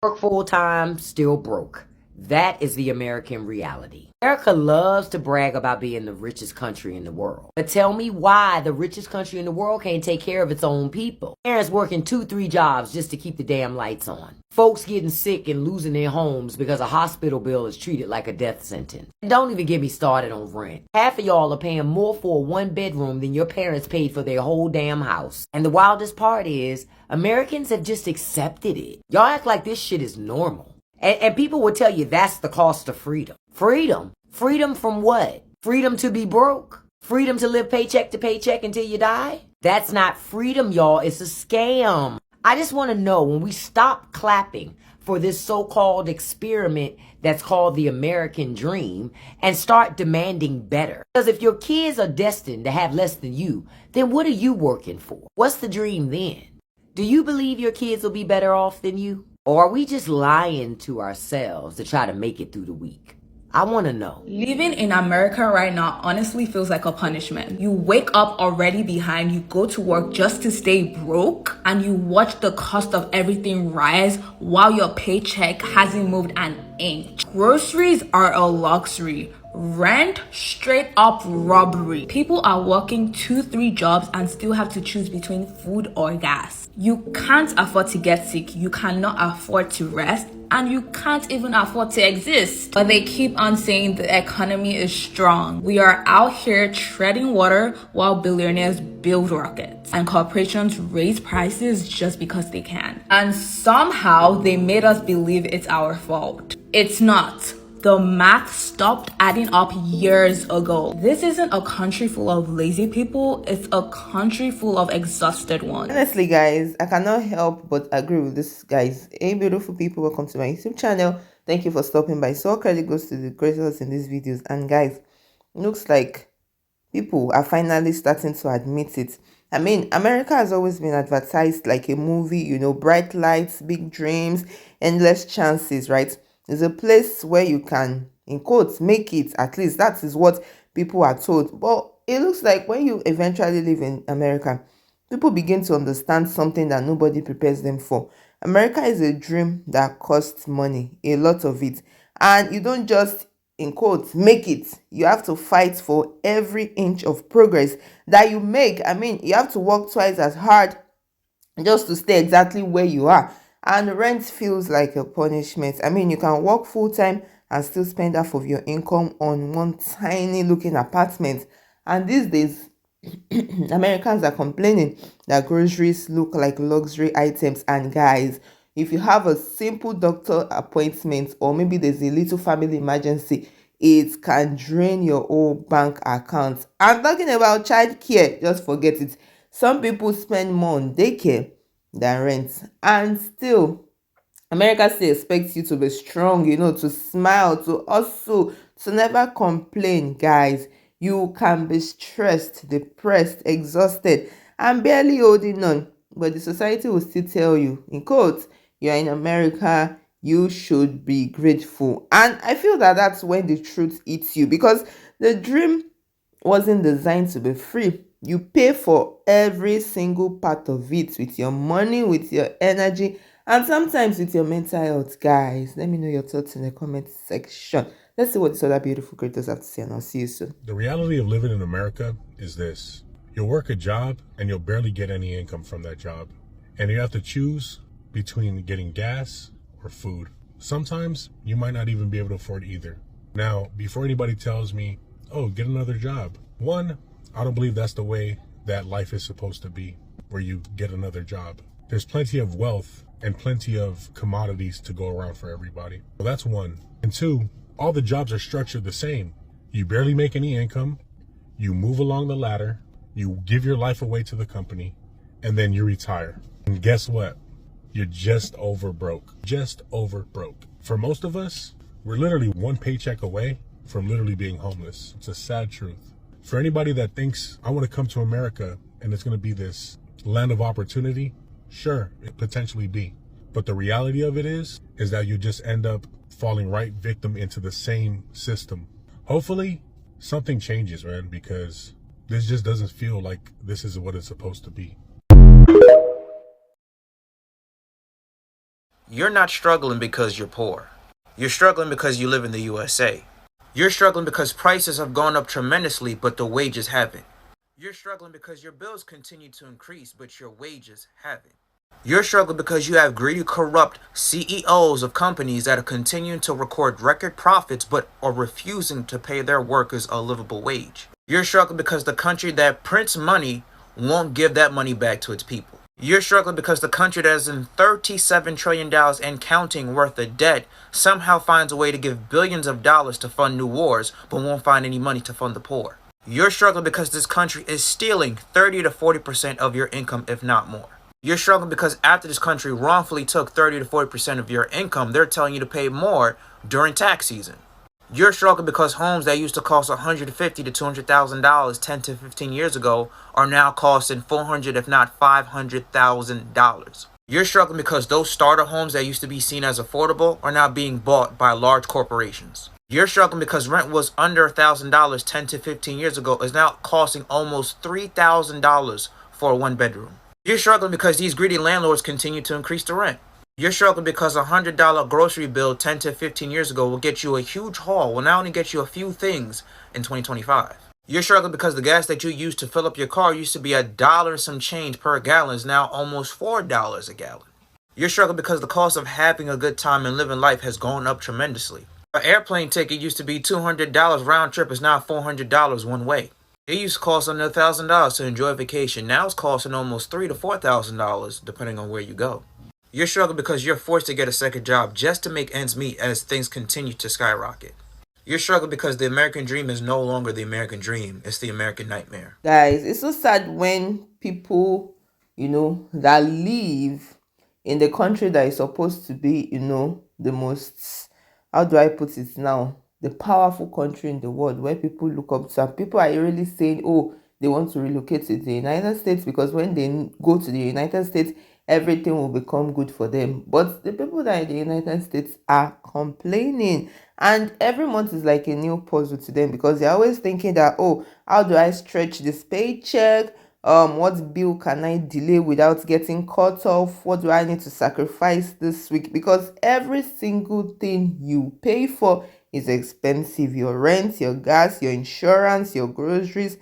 Work full time, still broke. That is the American reality. America loves to brag about being the richest country in the world. But tell me why the richest country in the world can't take care of its own people. Parents working 2, 3 jobs just to keep the damn lights on. Folks getting sick and losing their homes because a hospital bill is treated like a death sentence. And don't even get me started on rent. Half of y'all are paying more for a 1 bedroom than your parents paid for their whole damn house. And the wildest part is, Americans have just accepted it. Y'all act like this shit is normal. And people will tell you that's the cost of freedom. Freedom? Freedom from what? Freedom to be broke? Freedom to live paycheck to paycheck until you die? That's not freedom, y'all. It's a scam. I just want to know, when we stop clapping for this so-called experiment that's called the American dream and start demanding better. Because if your kids are destined to have less than you, then what are you working for? What's the dream then? Do you believe your kids will be better off than you? Or are we just lying to ourselves to try to make it through the week? I want to know. Living in America right now honestly feels like a punishment. You wake up already behind, you go to work just to stay broke, and you watch the cost of everything rise while your paycheck hasn't moved an inch. Groceries are a luxury. Rent, straight up robbery. People are working 2, 3 jobs and still have to choose between food or gas. You can't afford to get sick, you cannot afford to rest, and you can't even afford to exist. But they keep on saying the economy is strong. We are out here treading water while billionaires build rockets and corporations raise prices just because they can. And somehow they made us believe it's our fault. It's not. The math stopped adding up years ago. This isn't a country full of lazy people, it's a country full of exhausted ones. Honestly, guys, I cannot help but agree with this, guys. Hey, beautiful people, welcome to my YouTube channel. Thank you for stopping by. So all credit goes to the creators in these videos. And guys, looks like people are finally starting to admit it. I mean, America has always been advertised like a movie, you know, bright lights, big dreams, endless chances, right? It's a place where you can, in quotes, make it. At least that is what people are told. But it looks like when you eventually live in America, people begin to understand something that nobody prepares them for. America is a dream that costs money, a lot of it. And you don't just, in quotes, make it. You have to fight for every inch of progress that you make. I mean, you have to work twice as hard just to stay exactly where you are. And rent feels like a punishment. I mean, you can work full time and still spend half of your income on one tiny looking apartment. And these days, Americans are complaining that groceries look like luxury items. And guys, if you have a simple doctor appointment or maybe there's a little family emergency, it can drain your whole bank account. I'm talking about childcare, just forget it. Some people spend more on daycare than rent, and still America still expects you to be strong, you know, to smile, to hustle, to never complain. Guys, you can be stressed, depressed, exhausted, and barely holding on. But the society will still tell you, in quotes, you're in America, you should be grateful. And I feel that that's when the truth eats you, because the dream wasn't designed to be free. You pay for every single part of it with your money, with your energy, and sometimes with your mental health. Guys, let me know your thoughts in the comment section. Let's see what these other beautiful creators have to say, and I'll see you soon. The reality of living in America is this. You'll work a job and you'll barely get any income from that job. And you have to choose between getting gas or food. Sometimes you might not even be able to afford either. Now, before anybody tells me, oh, get another job. One, I don't believe that's the way that life is supposed to be, where you get another job. There's plenty of wealth and plenty of commodities to go around for everybody. Well, that's one. And two, all the jobs are structured the same. You barely make any income, you move along the ladder, you give your life away to the company, and then you retire. And guess what? You're just over broke. Just over broke. For most of us, we're literally one paycheck away from literally being homeless. It's a sad truth. For anybody that thinks, I want to come to America and it's going to be this land of opportunity, sure, it potentially be. But the reality of it is that you just end up falling right victim into the same system. Hopefully, something changes, man, because this just doesn't feel like this is what it's supposed to be. You're not struggling because you're poor. You're struggling because you live in the USA. You're struggling because prices have gone up tremendously, but the wages haven't. You're struggling because your bills continue to increase, but your wages haven't. You're struggling because you have greedy, corrupt CEOs of companies that are continuing to record record profits but are refusing to pay their workers a livable wage. You're struggling because the country that prints money won't give that money back to its people. You're struggling because the country that is in $37 trillion and counting worth of debt somehow finds a way to give billions of dollars to fund new wars but won't find any money to fund the poor. You're struggling because this country is stealing 30 to 40% of your income, if not more. You're struggling because after this country wrongfully took 30 to 40% of your income, they're telling you to pay more during tax season. You're struggling because homes that used to cost $150,000 to $200,000 10 to 15 years ago are now costing $400,000 if not $500,000. You're struggling because those starter homes that used to be seen as affordable are now being bought by large corporations. You're struggling because rent was under $1,000 10 to 15 years ago is now costing almost $3,000 for a one bedroom. You're struggling because these greedy landlords continue to increase the rent. You're struggling because a $100 grocery bill 10 to 15 years ago will get you a huge haul, will now only get you a few things in 2025. You're struggling because the gas that you used to fill up your car used to be $1 and some change per gallon is now almost $4 a gallon. You're struggling because the cost of having a good time and living life has gone up tremendously. An airplane ticket used to be $200 round trip is now $400 one way. It used to cost under $1,000 to enjoy a vacation. Now it's costing almost $3,000 to $4,000 depending on where you go. You're struggling because you're forced to get a second job just to make ends meet as things continue to skyrocket. You're struggling because the American dream is no longer the American dream. It's the American nightmare. Guys, it's so sad when people, that live in the country that is supposed to be, the most, how do I put it now, the powerful country in the world where people look up to, and people are really saying, oh, they want to relocate to the United States because when they go to the United States, everything will become good for them. But the people that are in the United States are complaining, and every month is like a new puzzle to them because they're always thinking that, oh, how do I stretch this paycheck? What bill can I delay without getting cut off? What do I need to sacrifice this week? Because every single thing you pay for is expensive. Your rent, your gas, your insurance, your groceries.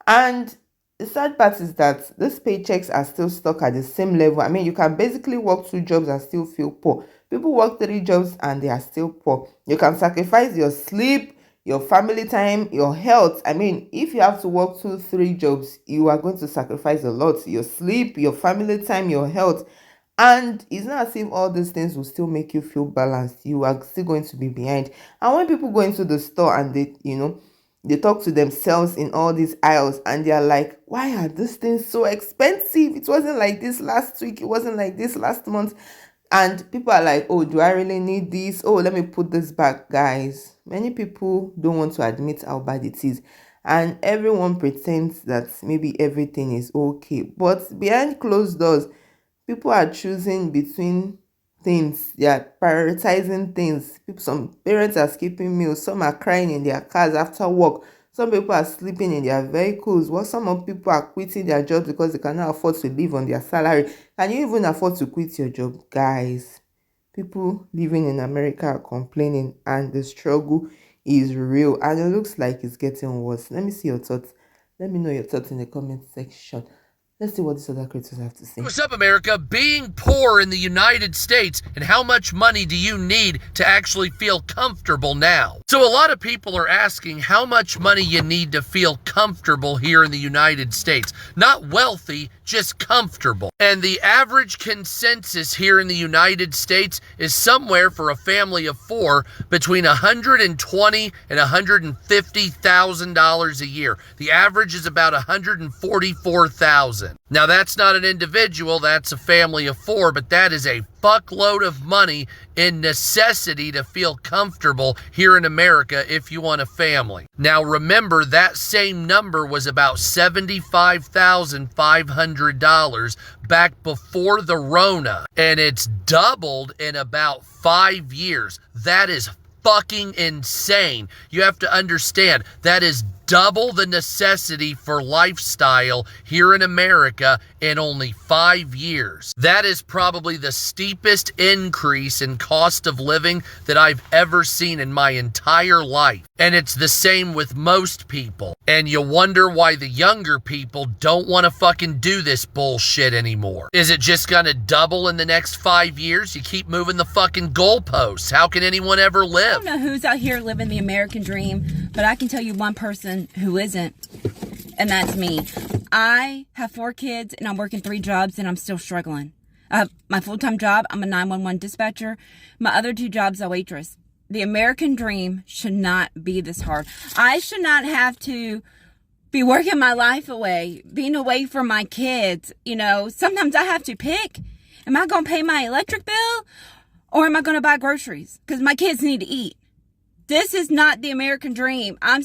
And the sad part is that these paychecks are still stuck at the same level. I mean, you can basically work 2 jobs and still feel poor. People work 3 jobs and they are still poor. You can sacrifice your sleep, your family time, your health. I mean, if you have to work 2, 3 jobs, you are going to sacrifice a lot. Your sleep, your family time, your health. And it's not as if all these things will still make you feel balanced. You are still going to be behind. And when people go into the store and they talk to themselves in all these aisles and they're like, why are these things so expensive? It wasn't like this last week. It wasn't like this last month. And people are like, oh, do I really need this? Oh, let me put this back. Guys, many people don't want to admit how bad it is. And everyone pretends that maybe everything is okay. But behind closed doors, people are choosing between things. They are prioritizing things. Some parents are skipping meals. Some are crying in their cars after work. Some people are sleeping in their vehicles. While some of people are quitting their jobs because they cannot afford to live on their salary. Can you even afford to quit your job? Guys, people living in America are complaining and the struggle is real. And it looks like it's getting worse. Let me see your thoughts. Let me know your thoughts in the comment section. Let's see what these other creators have to say. What's up, America? Being poor in the United States, and how much money do you need to actually feel comfortable now? So a lot of people are asking how much money you need to feel comfortable here in the United States. Not wealthy, just comfortable. And the average consensus here in the United States is somewhere for a family of 4 between $120,000 and $150,000 a year. The average is about $144,000. Now that's not an individual, that's a family of 4, but that is a fuckload of money in necessity to feel comfortable here in America if you want a family. Now remember, that same number was about $75,500 back before the Rona, and it's doubled in about 5 years. That is fucking insane. You have to understand, that is double the necessity for lifestyle here in America in only 5 years. That is probably the steepest increase in cost of living that I've ever seen in my entire life. And it's the same with most people. And you wonder why the younger people don't want to fucking do this bullshit anymore. Is it just gonna double in the next 5 years? You keep moving the fucking goalposts. How can anyone ever live? I don't know who's out here living the American dream, but I can tell you one person who isn't, and that's me. I have 4 kids and I'm working 3 jobs and I'm still struggling. I have my full-time job, I'm a 911 dispatcher. My other 2 jobs, a waitress. The American dream should not be this hard. I should not have to be working my life away, being away from my kids. You know, sometimes I have to pick. Am I going to pay my electric bill or am I going to buy groceries? Because my kids need to eat. This is not the American dream. I'm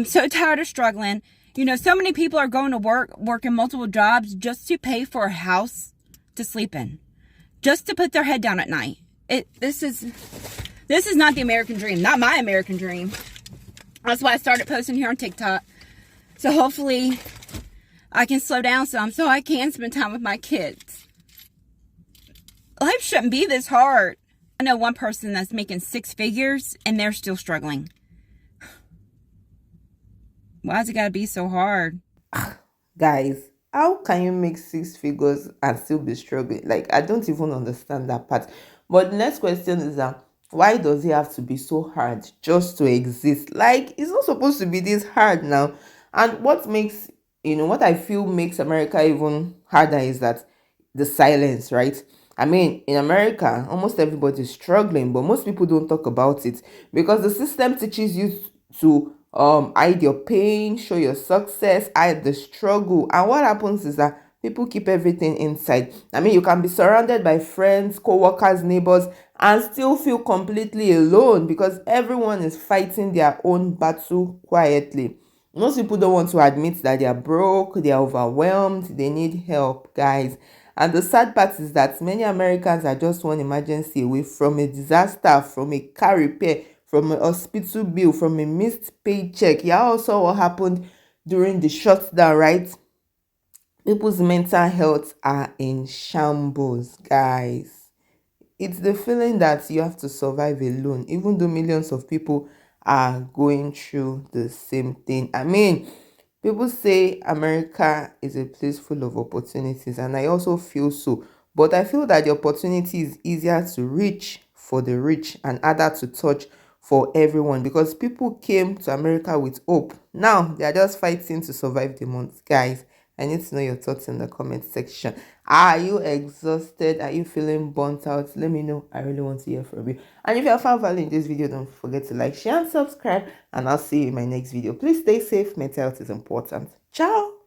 so tired of struggling. You know, so many people are going to work, working multiple jobs just to pay for a house to sleep in, just to put their head down at night. This is not the American dream, not my American dream. That's why I started posting here on TikTok. So hopefully I can slow down some so I can spend time with my kids. Life shouldn't be this hard. I know one person that's making 6 figures and they're still struggling. Why's it gotta be so hard? Guys, how can you make 6 figures and still be struggling? Like, I don't even understand that part. But the next question is that why does it have to be so hard just to exist? Like, it's not supposed to be this hard now. And what makes, what I feel makes America even harder is that the silence, right? I mean, in America, almost everybody is struggling, but most people don't talk about it because the system teaches you to hide your pain, show your success, hide the struggle. And what happens is that people keep everything inside. I mean, you can be surrounded by friends, co-workers, neighbors, and still feel completely alone because everyone is fighting their own battle quietly. Most people don't want to admit that they are broke, they are overwhelmed, they need help, guys. And the sad part is that many Americans are just one emergency away from a disaster, from a car repair, from a hospital bill, from a missed paycheck. Yeah, also what happened during the shutdown, right? People's mental health are in shambles, guys. It's the feeling that you have to survive alone, even though millions of people are going through the same thing. I mean, people say America is a place full of opportunities, and I also feel so. But I feel that the opportunity is easier to reach for the rich and harder to touch for everyone because people came to America with hope. Now they are just fighting to survive the month, guys. I need to know your thoughts in the comment section. Are you exhausted? Are you feeling burnt out? Let me know. I really want to hear from you. And if you have found value in this video, don't forget to like, share, and subscribe. And I'll see you in my next video. Please stay safe. Mental health is important. Ciao.